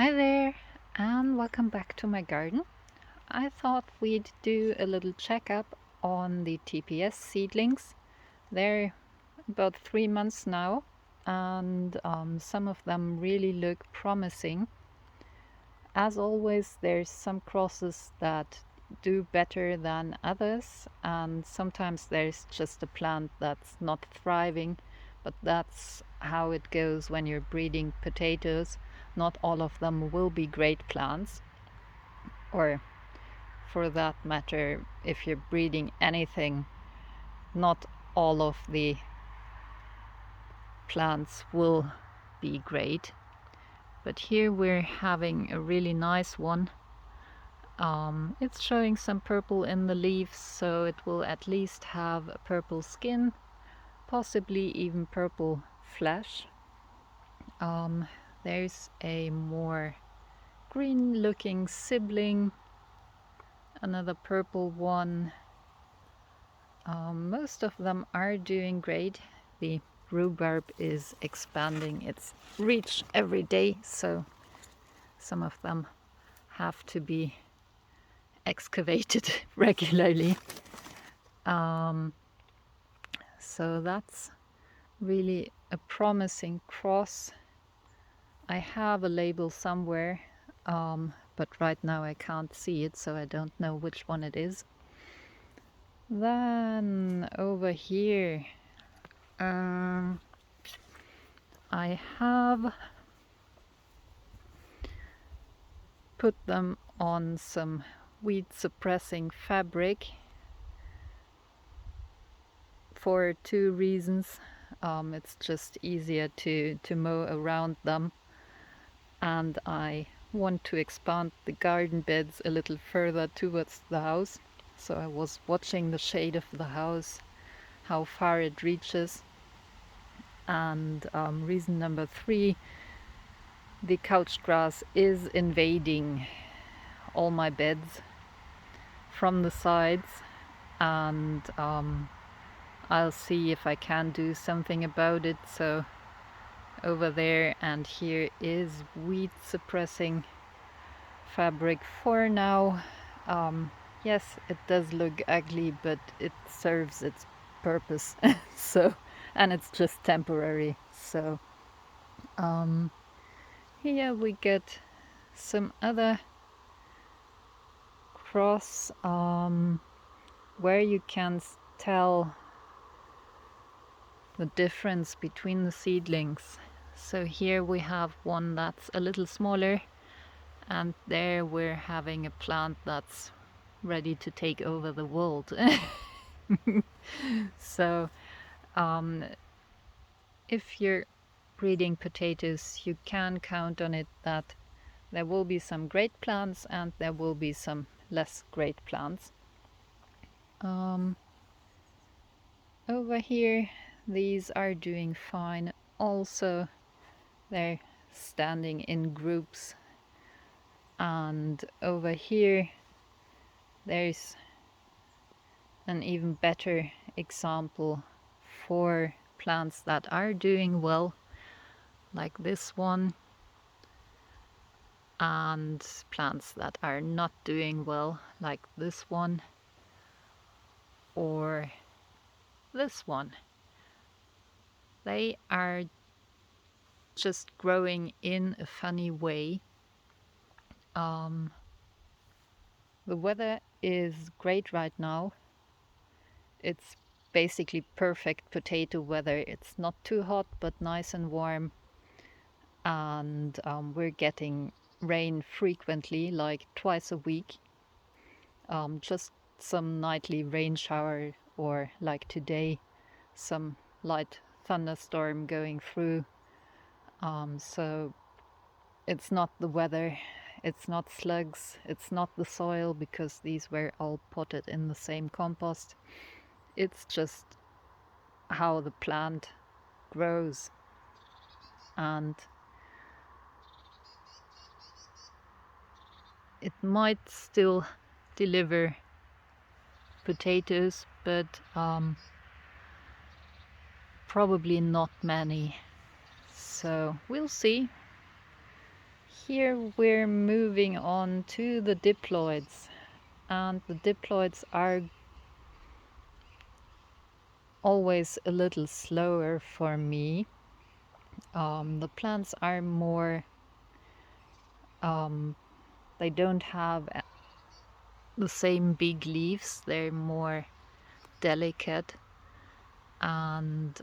Hi there, and welcome back to my garden. I thought we'd do a little checkup on the TPS seedlings. They're about 3 months now, and some of them really look promising. As always, there's some crosses that do better than others, and sometimes there's just a plant that's not thriving, but that's how it goes when you're breeding potatoes. Not all of them will be great plants, or for that matter, if you're breeding anything, not all of the plants will be great. But here we're having a really nice one. It's showing some purple in the leaves, so it will at least have a purple skin, possibly even purple flesh. There's a more green looking sibling, another purple one. Most of them are doing great. The rhubarb is expanding its reach every day, so some of them have to be excavated regularly. So that's really a promising cross. I have a label somewhere, but right now I can't see it, so I don't know which one it is. Then over here, I have put them on some weed suppressing fabric for two reasons. It's just easier to mow around them, and I want to expand the garden beds a little further towards the house. So I was watching the shade of the house, how far it reaches. And reason number 3, the couch grass is invading all my beds from the sides, and I'll see if I can do something about it. So over there and here is weed suppressing fabric for now. Yes, it does look ugly, but it serves its purpose. So, and it's just temporary. So here we get some other cross where you can tell the difference between the seedlings. So here we have one that's a little smaller, and there we're having a plant that's ready to take over the world. So if you're breeding potatoes, you can count on it that there will be some great plants and there will be some less great plants. Over here, these are doing fine. Also, they're standing in groups. And over here, there's an even better example for plants that are doing well, like this one, and plants that are not doing well, like this one or this one. They are just growing in a funny way. The weather is great right now. It's basically perfect potato weather. It's not too hot, but nice and warm. And we're getting rain frequently, like twice a week. Just some nightly rain shower, or like today, some light thunderstorm going through. So it's not the weather, it's not slugs, it's not the soil, because these were all potted in the same compost. It's just how the plant grows. And it might still deliver potatoes, but probably not many. So we'll see. Here we're moving on to the diploids, and the diploids are always a little slower for me. The plants are more, they don't have the same big leaves, they're more delicate, and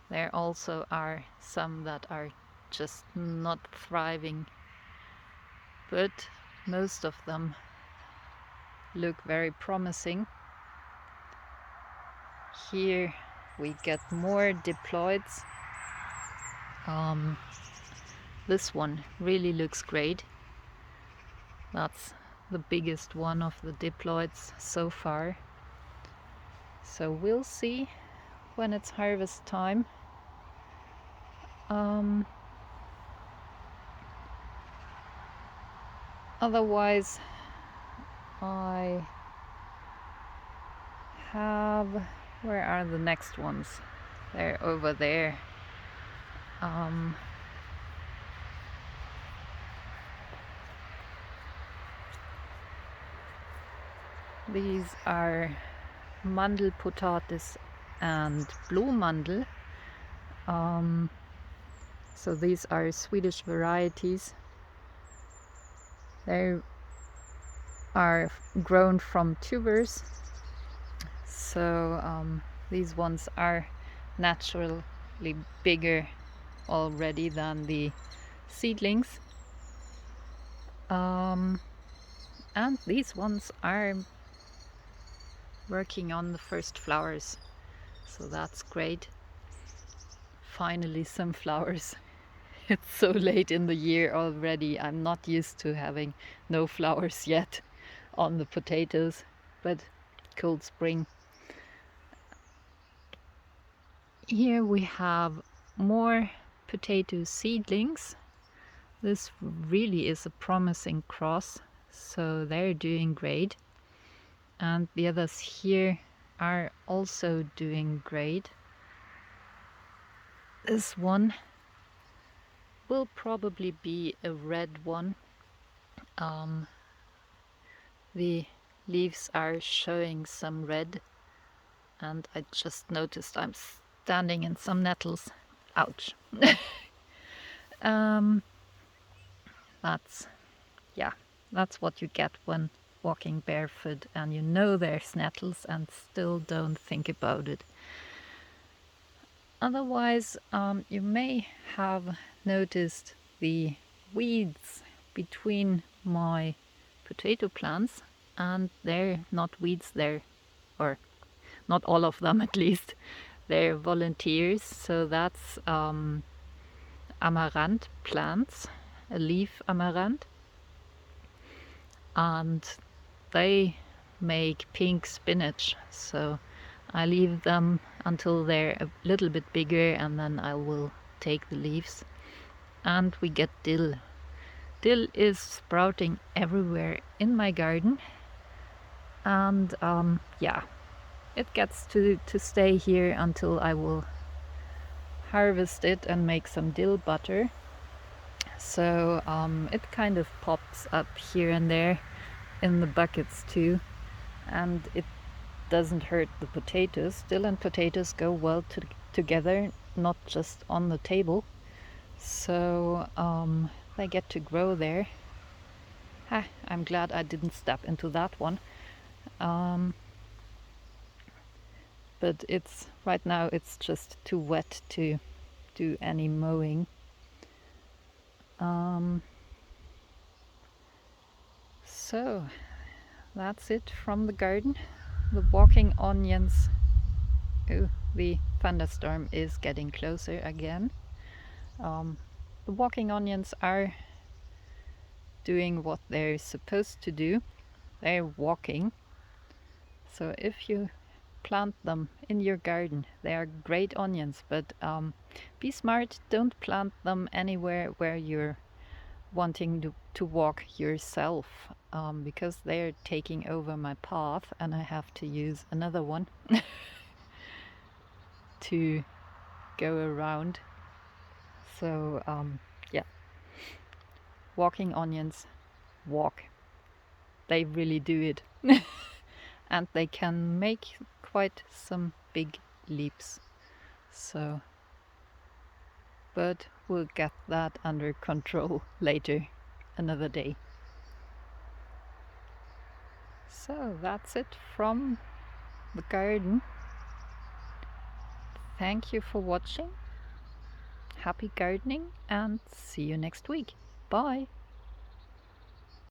there also are some that are just not thriving, but most of them look very promising. Here we get more diploids. This one really looks great. That's the biggest one of the diploids so far. So we'll see when it's harvest time. Otherwise, I have, where are the next ones? They're over there. These are Mandelpotatis and Blåmandel. So these are Swedish varieties. They are grown from tubers. So these ones are naturally bigger already than the seedlings. And these ones are working on the first flowers, so that's great. Finally some flowers. It's so late in the year already. I'm not used to having no flowers yet on the potatoes, but cold spring. Here we have more potato seedlings. This really is a promising cross, so they're doing great. And the others here are also doing great. This one will probably be a red one. The leaves are showing some red, and I just noticed I'm standing in some nettles. Ouch. That's what you get when walking barefoot and you know there's nettles and still don't think about it. Otherwise, you may have noticed the weeds between my potato plants, and they're not weeds, or not all of them at least, they're volunteers. So that's amaranth plants, a leaf amaranth, and they make pink spinach. So I leave them until they're a little bit bigger, and then I will take the leaves. And we get dill. Dill is sprouting everywhere in my garden, and it gets to stay here until I will harvest it and make some dill butter. So it kind of pops up here and there in the buckets too, and it doesn't hurt the potatoes. Dill and potatoes go well together, not just on the table. So they get to grow there. I'm glad I didn't step into that one. But right now it's just too wet to do any mowing. So that's it from the garden. The walking onions. Oh, the thunderstorm is getting closer again. The walking onions are doing what they're supposed to do. They're walking. So if you plant them in your garden, they are great onions, but be smart. Don't plant them anywhere where you're wanting to walk yourself, because they're taking over my path and I have to use another one to go around. So walking onions walk. They really do it. And they can make quite some big leaps. So, but we'll get that under control later, another day. So that's it from the garden. Thank you for watching. Happy gardening and see you next week. Bye.